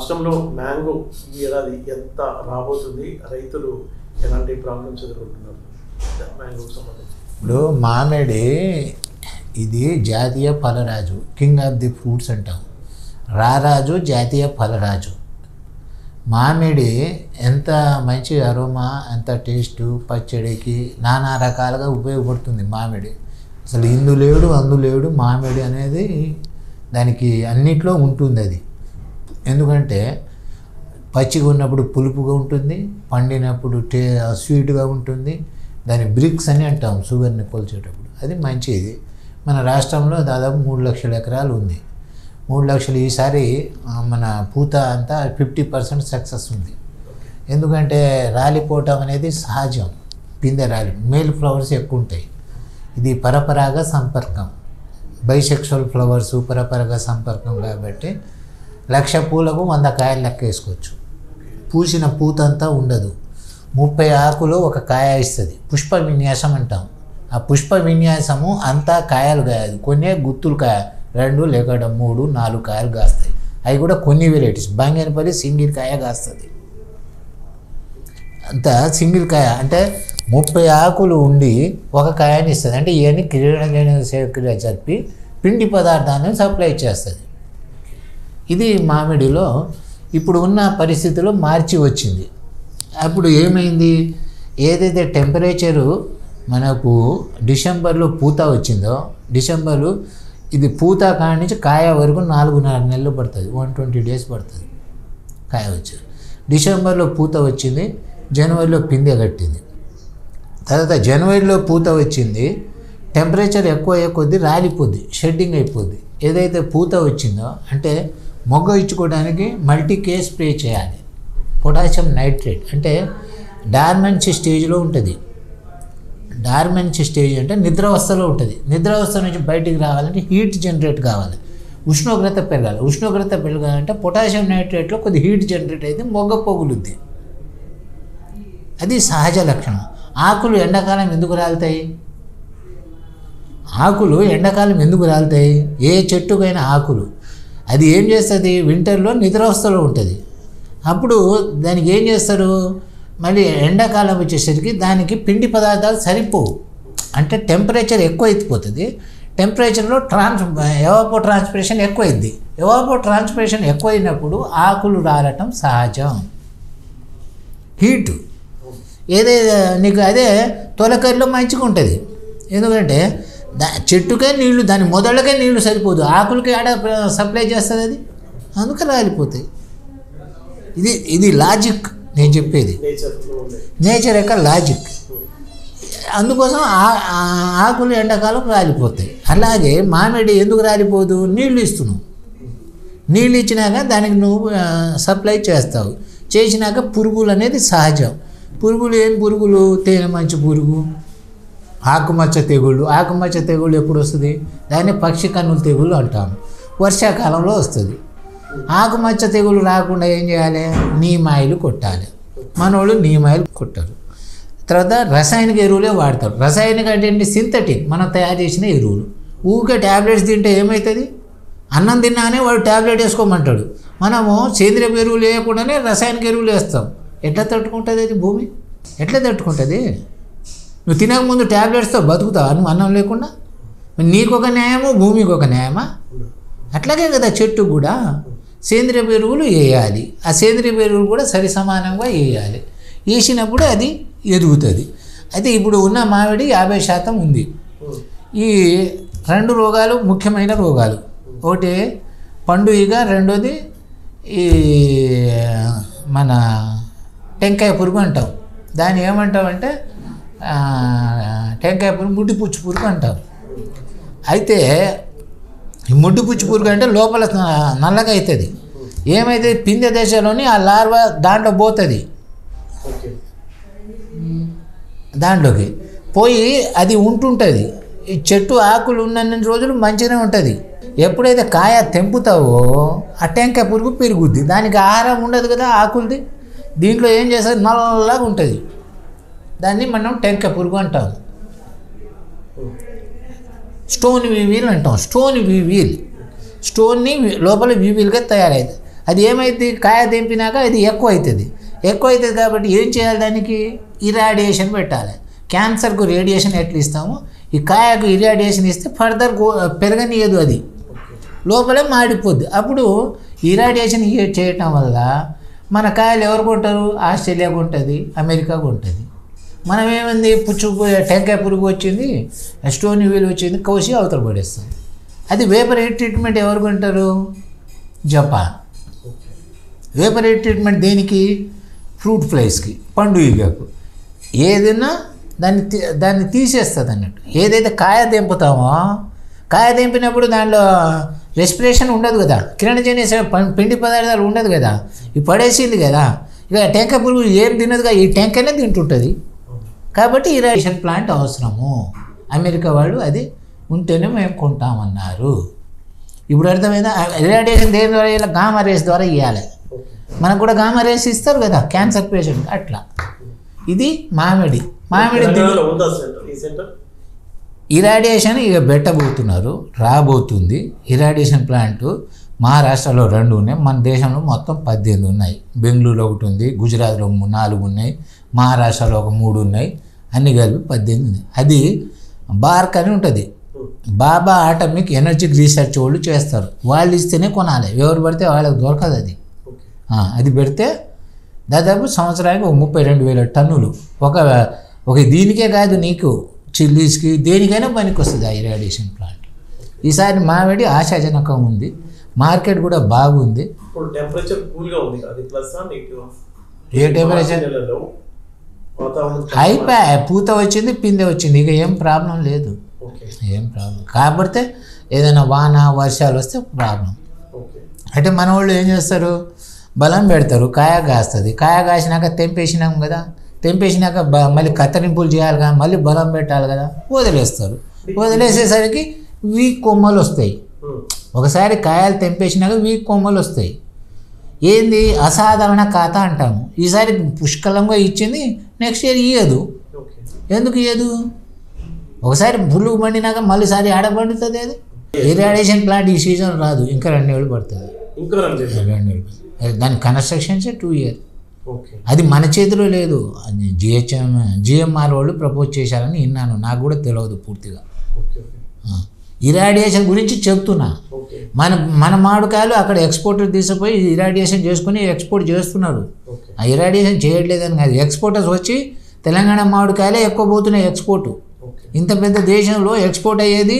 రాష్ట్రంలో మ్యాంగో ఈ ఏడాది ఎంత రాబోతుంది, రైతులు ఎలాంటి ప్రాబ్లమ్స్ ఎదుర్కొంటున్నారు మ్యాంగోకి సంబంధించి? ఇప్పుడు మామిడి ఇది జాతీయ ఫలరాజు, కింగ్ ఆఫ్ ది ఫ్రూట్స్ అంటాం. రారాజు జాతీయ ఫలరాజు. మామిడి ఎంత మంచి అరోమా, ఎంత టేస్టు, పచ్చడికి నానా రకాలుగా ఉపయోగపడుతుంది మామిడి. అసలు ఇందు లేడు అందు లేడు, మామిడి అనేది దానికి అన్నిట్లో ఉంటుంది. అది ఎందుకంటే పచ్చిగా ఉన్నప్పుడు పులుపుగా ఉంటుంది, పండినప్పుడు స్వీట్గా ఉంటుంది. దాని బ్రిక్స్ అని అంటాం షుగర్ని కొలిచేటప్పుడు. అది మంచిది. మన రాష్ట్రంలో దాదాపు 3 లక్షల ఎకరాలు ఉంది. 3 లక్షలు ఈసారి మన పూత అంతా 50% సక్సెస్ ఉంది. ఎందుకంటే రాలిపోవటం అనేది సహజం. పిందె రాలి మేల్ ఫ్లవర్స్ ఎక్కువ ఉంటాయి. ఇది పరపరాగ సంపర్కం, బైసెక్షువల్ ఫ్లవర్స్ పరపరాగ సంపర్కం కాబట్టి 1,00,000 పూలకు 100 కాయలు లెక్క వేసుకోవచ్చు. పూసిన పూత అంతా ఉండదు. 30 ఆకులు ఒక కాయ ఇస్తుంది. పుష్ప విన్యాసం అంటాం. ఆ పుష్ప విన్యాసము అంతా కాయలు కాయదు, కొన్ని గుత్తులు కాయ 2 లేక 3, 4 కాయలు కాస్తాయి. అవి కూడా కొన్ని వెరైటీస్. బంగేనపల్లి సింగిల్ కాయ కాస్తుంది. అంతా సింగిల్ కాయ అంటే 30 ఆకులు ఉండి ఒక కాయని ఇస్తుంది. అంటే ఇవన్నీ క్రియ జరిపి పిండి పదార్థాన్ని సప్లై చేస్తుంది. ఇది మామిడిలో ఇప్పుడు ఉన్న పరిస్థితిలో మార్చి వచ్చింది. అప్పుడు ఏమైంది, ఏదైతే టెంపరేచరు మనకు డిసెంబర్లో పూత వచ్చిందో, డిసెంబరు ఇది పూత కాడి నుంచి కాయ వరకు 4.5 నెలలు పడుతుంది. 120 డేస్ పడుతుంది కాయ వచ్చి. డిసెంబర్లో పూత వచ్చింది, జనవరిలో పిందె కట్టింది. తర్వాత జనవరిలో పూత వచ్చింది, టెంపరేచర్ ఎక్కువ అయ్యే కొద్దీ రాలిపోద్ది, షెడ్డింగ్ అయిపోద్ది. ఏదైతే పూత వచ్చిందో అంటే మొగ్గ ఇచ్చుకోవడానికి మల్టీకే స్ప్రే చేయాలి. పొటాషియం నైట్రేట్ అంటే డార్మెన్సీ స్టేజ్లో ఉంటుంది. డార్మెన్సీ స్టేజ్ అంటే నిద్రావస్థలో ఉంటుంది. నిద్రావస్థ నుంచి బయటికి రావాలంటే హీట్ జనరేట్ కావాలి, ఉష్ణోగ్రత పెరగాలి. ఉష్ణోగ్రత పెరగాలంటే పొటాషియం నైట్రేట్లో కొద్ది హీట్ జనరేట్ అయితే మొగ్గ పొగులుద్ది. అది సహజ లక్షణం. ఆకులు ఎండాకాలం ఎందుకు రాలుతాయి? ఆకులు ఎండాకాలం ఎందుకు రాలుతాయి? ఏ చెట్టుకైనా ఆకులు అది ఏం చేస్తుంది, వింటర్లో నిద్రావస్థలో ఉంటుంది. అప్పుడు దానికి ఏం చేస్తారు, మళ్ళీ ఎండాకాలం వచ్చేసరికి దానికి పిండి పదార్థాలు సరిపోవు. అంటే టెంపరేచర్ ఎక్కువ అయిపోతుంది. టెంపరేచర్లో ఎవాపో ట్రాన్స్పిరేషన్ ఎక్కువైంది. ఎవాపో ట్రాన్స్పిరేషన్ ఎక్కువైనప్పుడు ఆకులు రాలటం సహజం. హీటు ఏదైతే నీకు అదే తొలకరిలో మంచిగా ఉంటుంది. ఎందుకంటే చెట్టుకే నీళ్లు, దాని మొదళ్ళకే నీళ్లు సరిపోదు, ఆకులకి ఆడ సప్లై చేస్తుంది. అది అందుకే రాలిపోతాయి. ఇది లాజిక్ నేను చెప్పేది, నేచర్ యొక్క లాజిక్. అందుకోసం ఆకులు ఎండాకాలం రాలిపోతాయి. అలాగే మామిడి ఎందుకు రాలిపోదు, నీళ్లు ఇస్తున్నావు. నీళ్ళు ఇచ్చినాక దానికి నువ్వు సప్లై చేస్తావు. చేసినాక పురుగులు అనేది సహజం. పురుగులు ఏం పురుగులు, తేనె మంచి పురుగు, ఆకుమచ్చ తెగుళ్ళు. ఆకుమచ్చ తెగుళ్ళు ఎప్పుడు వస్తుంది, దాన్ని పక్షి కన్నుల తెగుళ్ళు అంటాము. వర్షాకాలంలో వస్తుంది. ఆకుమచ్చ తెగులు రాకుండా ఏం చేయాలి, నీమాయిలు కొట్టాలి. మనోళ్ళు నీమాయిలు కొట్టరు. తర్వాత రసాయనిక ఎరువులే వాడతారు. రసాయనిక అంటే సింథటిక్, మనం తయారు చేసిన ఎరువులు. ఊరికే ట్యాబ్లెట్స్ తింటే ఏమవుతుంది, అన్నం తిన్నానే వాడు ట్యాబ్లెట్ వేసుకోమంటాడు. మనము సేంద్రియ ఎరువులు వేయకుండానే రసాయనిక ఎరువులు వేస్తాం. ఎట్లా తట్టుకుంటుంది అది భూమి? ఎట్లా తట్టుకుంటుంది? నువ్వు తినకముందు ట్యాబ్లెట్స్తో బతుకుతావా నువ్వు అన్నం లేకుండా? నీకు ఒక న్యాయము, భూమికి ఒక న్యాయమా? అట్లాగే కదా చెట్టు కూడా సేంద్రియ ఎరువులు వేయాలి. ఆ సేంద్రియ ఎరువులు కూడా సరి సమానంగా వేయాలి. వేసినప్పుడు అది ఎదుగుతుంది. అయితే ఇప్పుడు ఉన్న మామిడి 50% ఉంది. ఈ 2 రోగాలు ముఖ్యమైన రోగాలు. ఒకటి పండు ఈగ, రెండోది ఈ మన టెంకాయ పురుగు అంటాం. దాన్ని ఏమంటామంటే టెంకాయ పురుగు, ముడ్డిపుచ్చు పురుగు అంటాం. అయితే ఈ ముడ్డిపుచ్చు పురుగు అంటే లోపల నల్లగా అవుతుంది. ఏమైతే పిందె దశలోని ఆ లార్వా దాంట్లో పోతుంది, దాంట్లోకి పోయి అది ఉంటుంటుంది. ఈ చెట్టు ఆకులు ఉన్నన్ని రోజులు మంచిగానే ఉంటుంది. ఎప్పుడైతే కాయ తెంపుతావో ఆ టెంకాయ పురుగు పెరుగుద్ది. దానికి ఆహారం ఉండదు కదా ఆకులది. దీంట్లో ఏం చేస్తుంది, నల్లగా ఉంటుంది. దాన్ని మనం టెంకాయ పురుగు అంటాం. స్టోన్ వీవీల్ అంటాం. స్టోన్ వీవీల్, స్టోన్ని లోపల వీవీల్గా తయారవుతుంది. అది ఏమైంది, కాయ తెంపినాక అది ఎక్కువ అవుతుంది కాబట్టి ఏం చేయాలి, దానికి ఇరాడియేషన్ పెట్టాలి. క్యాన్సర్కు రేడియేషన్ ఎట్లా ఇస్తామో ఈ కాయకు ఇరాడియేషన్ ఇస్తే ఫర్దర్ పెరగనియదు, అది లోపలే మాడిపోద్ది. అప్పుడు ఇరాడియేషన్ చేయటం వల్ల మన కాయలు ఎవరు కొంటారు, ఆస్ట్రేలియాకు ఉంటుంది, అమెరికాకు ఉంటుంది. మనం ఏమైంది, టెంకాయ పురుగు వచ్చింది, స్టోన్ వీల్ వచ్చింది, కోసి అవతల పడేస్తాం. అది వేపర్ హీట్ ట్రీట్మెంట్ ఎవరు కొంటారు, జపాన్. వేపర్ హీట్ ట్రీట్మెంట్ దేనికి, ఫ్రూట్ ఫ్లైస్కి, పండు ఈగకు. ఏదైనా దాన్ని తీసేస్తుంది అన్నట్టు. ఏదైతే కాయ తెంపుతామో, కాయ తెంపినప్పుడు దానిలో రెస్పిరేషన్ ఉండదు కదా, కిరణజన్య పిండి పదార్థాలు ఉండదు కదా, ఇవి పడేసింది కదా. ఇక టెంకాయ పురుగు ఏం తినదుగా, ఈ టెంకాయనే తింటుంటుంది. కాబట్టి ఇరాడియేషన్ ప్లాంట్ అవసరము. అమెరికా వాళ్ళు అది ఉంటేనే మేము కొంటామన్నారు. ఇప్పుడు అర్థమైందా, ఇరాడియేషన్ దేని ద్వారా, ఇలా గామా రేస్ ద్వారా ఇవ్వాలి. మనకు కూడా గామా రేస్ ఇస్తారు కదా క్యాన్సర్ పేషెంట్, అట్లా. ఇది మామిడి ఇరాడియేషన్ ఇక పెట్టబోతున్నారు, రాబోతుంది. ఇరాడియేషన్ ప్లాంట్ మహారాష్ట్రలో 2 ఉన్నాయి, మన దేశంలో మొత్తం 18 ఉన్నాయి. బెంగళూరులో 1 ఉంది, గుజరాత్లో 4 ఉన్నాయి, మహారాష్ట్రలో ఒక 3 ఉన్నాయి, అన్ని కలిపి 18 ఉన్నాయి. అది బార్క్ అని ఉంటుంది, బాబా ఆటమిక్ ఎనర్జిక్ రీసెర్చ్ వాళ్ళు చేస్తారు. వాళ్ళు ఇస్తేనే కొనాలి, ఎవరు పడితే వాళ్ళకి దొరకదు. అది పెడితే దాదాపు సంవత్సరానికి 32,000 టన్నులు. ఒక దీనికే కాదు, నీకు చిల్లీస్కి దేనికైనా పనికి వస్తుంది ఆ ఇరాడియేషన్ ప్లాంట్. ఈసారి మామిడి ఆశాజనకం ఉంది, మార్కెట్ కూడా బాగుంది. ఏ టెంపరేచర్ అయిపోయా, పూత వచ్చింది, పిందె వచ్చింది, ఇక ఏం ప్రాబ్లం లేదు, ఏం ప్రాబ్లం. కాకపోతే ఏదైనా వాన వర్షాలు వస్తే ప్రాబ్లం. అంటే మన వాళ్ళు ఏం చేస్తారు, బలం పెడతారు, కాయ కాస్తుంది. కాయ కాసినాక తెంపేసినాం కదా, తెంపేసినాక మళ్ళీ కత్తిరింపులు చేయాలి కదా, మళ్ళీ బలం పెట్టాలి కదా, వదిలేస్తారు. వదిలేసేసరికి వీక్ కొమ్మలు వస్తాయి. ఒకసారి కాయలు తెంపేసినాక వీక్ కొమ్మలు వస్తాయి. ఏంది, అసాధారణ ఖాతా అంటాము. ఈసారి పుష్కలంగా ఇచ్చింది, నెక్స్ట్ ఇయర్ ఇయ్యదు. ఎందుకు ఇయ్యదు, ఒకసారి పులుగు పండినాక మళ్ళీసారి ఆడ పండుతుంది. అది ఇరాడియేషన్ ప్లాంట్ ఈ సీజన్ రాదు, ఇంకా 2 ఏళ్ళు పడుతుంది. 2 ఏళ్ళు. దాని కన్స్ట్రక్షన్స్ 2 years. అది మన చేతిలో లేదు, జిఎంఆర్ వాళ్ళు ప్రపోజ్ చేశారని విన్నాను, నాకు కూడా తెలియదు పూర్తిగా. ఇరాడియేషన్ గురించి చెప్తున్నా. మన మామిడికాయలు అక్కడ ఎక్స్పోర్టర్ తీసుకుపోయి ఇరాడియేషన్ చేసుకుని ఎక్స్పోర్ట్ చేస్తున్నారు. ఆ ఇరాడియేషన్ చేయట్లేదని కాదు, ఎక్స్పోర్టర్స్ వచ్చి తెలంగాణ మామిడికాయలే ఎక్కువ పోతున్నాయి ఎక్స్పోర్ట్. ఇంత పెద్ద దేశంలో ఎక్స్పోర్ట్ అయ్యేది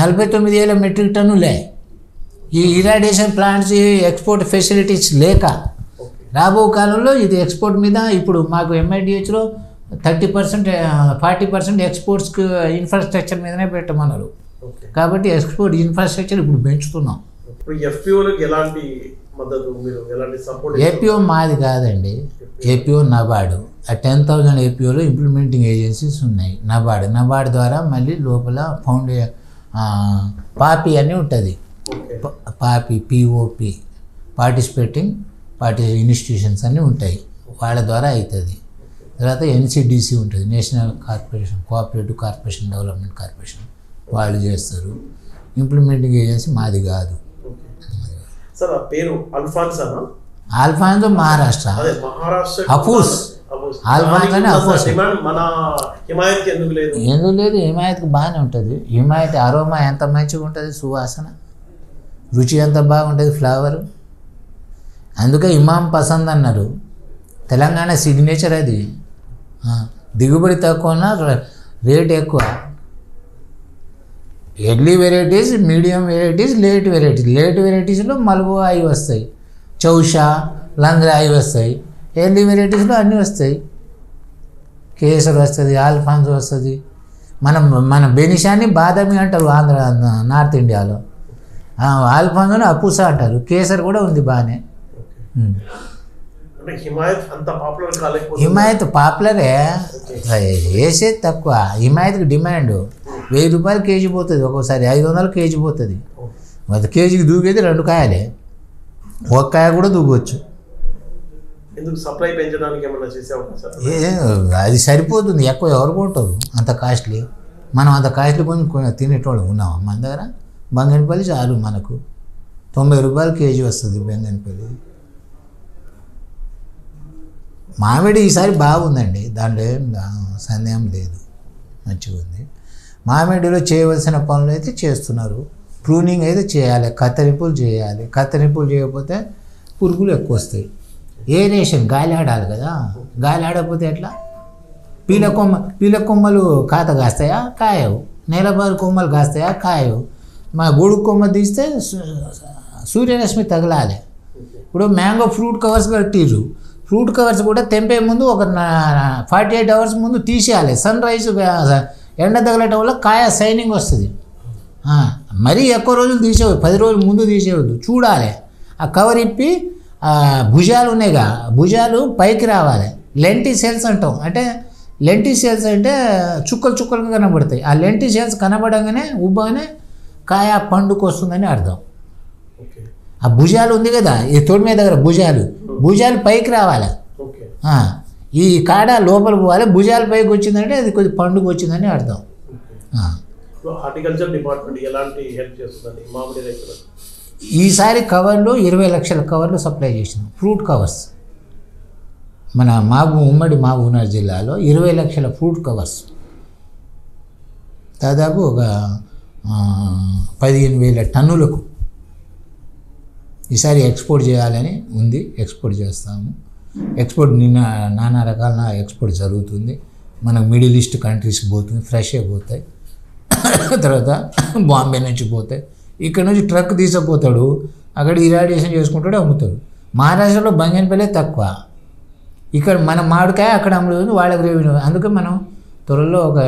49,000 మెట్రిక్ టన్నులే. ఈ ఇరాడియేషన్ ప్లాంట్స్ ఎక్స్పోర్ట్ ఫెసిలిటీస్ లేక రాబో కాలంలో ఇది ఎక్స్పోర్ట్ మీద, ఇప్పుడు మాకు MIDHలో 30% 40% ఎక్స్పోర్ట్స్కి ఇన్ఫ్రాస్ట్రక్చర్ మీదనే పెట్టమన్నారు. కాబట్టి ఎక్స్పోర్ట్ ఇన్ఫ్రాస్ట్రక్చర్ ఇప్పుడు పెంచుతున్నాం. ఏపీఓ మాది కాదండి, ఏపీఓ నబార్డు. ఆ 10,000 ఏపీఓలో ఇంప్లిమెంటింగ్ ఏజెన్సీస్ ఉన్నాయి. నబార్డు ద్వారా మళ్ళీ లోపల పాపి అని ఉంటుంది, పాపి POP పార్టిసిపేటింగ్ ఇన్స్టిట్యూషన్స్ అన్నీ ఉంటాయి, వాళ్ళ ద్వారా అవుతుంది. తర్వాత NCDC ఉంటుంది, national cooperative corporation development corporation, వాళ్ళు చేస్తారు. ఇంప్లిమెంటింగ్ ఏజెన్సీ మాది కాదు. ఆల్ఫాన్సో మహారాష్ట్ర, అఫూస్ ఆల్ఫాన్సో అని అఫూస్. ఎందుకు లేదు, హిమాయత్కి బాగానే ఉంటుంది. హిమాయత్ అరోమా ఎంత మంచిగా ఉంటుంది, సువాసన, రుచి ఎంత బాగుంటుంది, ఫ్లేవరు. అందుకే ఇమాం పసంద్ అన్నారు. తెలంగాణ సిగ్నేచర్ అది. దిగుబడి తక్కువ, రేట్ ఎక్కువ. Early varieties, medium varieties, late వెరైటీస్లో మల్గో అవి వస్తాయి, చౌషా, లంగ్రా అవి వస్తాయి. ఎర్లీ వెరైటీస్లో అన్నీ వస్తాయి, కేసర్ వస్తుంది, ఆల్ఫాన్సో వస్తుంది. మన బెనిషాన్ని బాదామి అంటారు ఆంధ్ర, నార్త్ ఇండియాలో. ఆల్ఫాన్సోని అపూసా అంటారు. కేసర్ కూడా ఉంది బాగానే. హిమాయత్ పాపులరే, వేసేది తక్కువ. హిమాయత్కి డిమాండ్ 1000 రూపాయలు కేజీ పోతుంది, ఒక్కోసారి 500 కేజీ పోతుంది. మరి కేజీకి దూకేది 2 కాయలే, 1 కాయ కూడా దూకొచ్చు. అది సరిపోతుంది, ఎక్కువ ఎవరు కొంటారు అంత కాస్ట్లీ. మనం అంత కాస్ట్లీ కొని తినేటోళ్ళు ఉన్నామా? మన దగ్గర బంగనపల్లి చాలు మనకు. 90 రూపాయలు కేజీ వస్తుంది బెంగన్పల్లి. మామిడి ఈసారి బాగుందండి, దాంట్లో ఏం సందేహం లేదు, మంచిగా ఉంది. మామిడిలో చేయవలసిన పనులు అయితే చేస్తున్నారు. ప్రూనింగ్ అయితే చేయాలి, కత్తిరింపులు చేయాలి. కత్తిరింపులు చేయకపోతే పురుగులు ఎక్కువ వస్తాయి. ఏరేషన్ గాలి ఆడాలి కదా, గాలి ఆడకపోతే ఎట్లా? పీల కొమ్మలు కాత కాస్తాయా? కాయవు. నేలబారు కొమ్మలు కాస్తాయా? కాయవు. మా గొడుగు కొమ్మ తీస్తే సూర్యరశ్మి తగలాలి. ఇప్పుడు మ్యాంగో ఫ్రూట్ కవర్స్ కట్టిర్రు, ఫ్రూట్ కవర్స్ కూడా తెంపే ముందు ఒక 48 అవర్స్ ముందు తీసేయాలి. సన్ రైజ్ ఎండ తగలటం వల్ల కాయ షైనింగ్ వస్తుంది. మరీ ఎక్కువ రోజులు తీసేవద్దు, 10 రోజుల ముందు తీసేవద్దు, చూడాలి. ఆ కవర్ ఇప్పి భుజాలు ఉన్నాయిగా, భుజాలు పైకి రావాలి. లెంటిసెల్స్ అంటాం, అంటే లెంటిసెల్స్ అంటే చుక్కలు చుక్కలుగా కనబడతాయి. ఆ లెంటిసెల్స్ కనబడంగానే ఉబ్బగానే కాయ పండుకు వస్తుందని అర్థం. ఆ భుజాలు ఉంది కదా, ఈ తోడు మీద దగ్గర భుజాలు పైకి రావాలి. ఈ కాడ లోపల పోవాలి, భుజాలు పైకి వచ్చిందంటే అది కొద్ది పండుగ వచ్చిందని అర్థం. హార్టికల్చర్ డిపార్ట్మెంట్ ఎలాంటి హెల్ప్ చేస్తుందండి మామిడి రైతులకు? ఈసారి కవర్లు 20 లక్షల కవర్లు సప్లై చేసినాం, ఫ్రూట్ కవర్స్. మన ఉమ్మడి మహబూబ్నగర్ జిల్లాలో 20 లక్షల ఫ్రూట్ కవర్స్, దాదాపు ఒక 15,000 టన్నులకు ఈసారి ఎక్స్పోర్ట్ చేయాలని ఉంది. ఎక్స్పోర్ట్ చేస్తాము. ఎక్స్పోర్ట్ నానా రకాల ఎక్స్పోర్ట్ జరుగుతుంది. మనకు మిడిల్ ఈస్ట్ కంట్రీస్కి పోతుంది, ఫ్రెష్ అయిపోతాయి. తర్వాత బాంబే నుంచి పోతాయి. ఇక్కడ నుంచి ట్రక్ తీసుకుపోతాడు, అక్కడ ఇరాడియేషన్ చేసుకుంటాడు, అమ్ముతాడు. మహారాష్ట్రలో బంగన్పల్లి తక్కువ, ఇక్కడ మన మామిడికాయ అక్కడ అమ్ముతుంది, వాళ్ళకి రెవెన్యూ. అందుకే మనం త్వరలో ఒక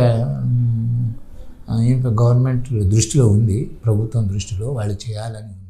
గవర్నమెంట్ దృష్టిలో ఉంది, ప్రభుత్వం దృష్టిలో వాళ్ళు చేయాలని ఉంది.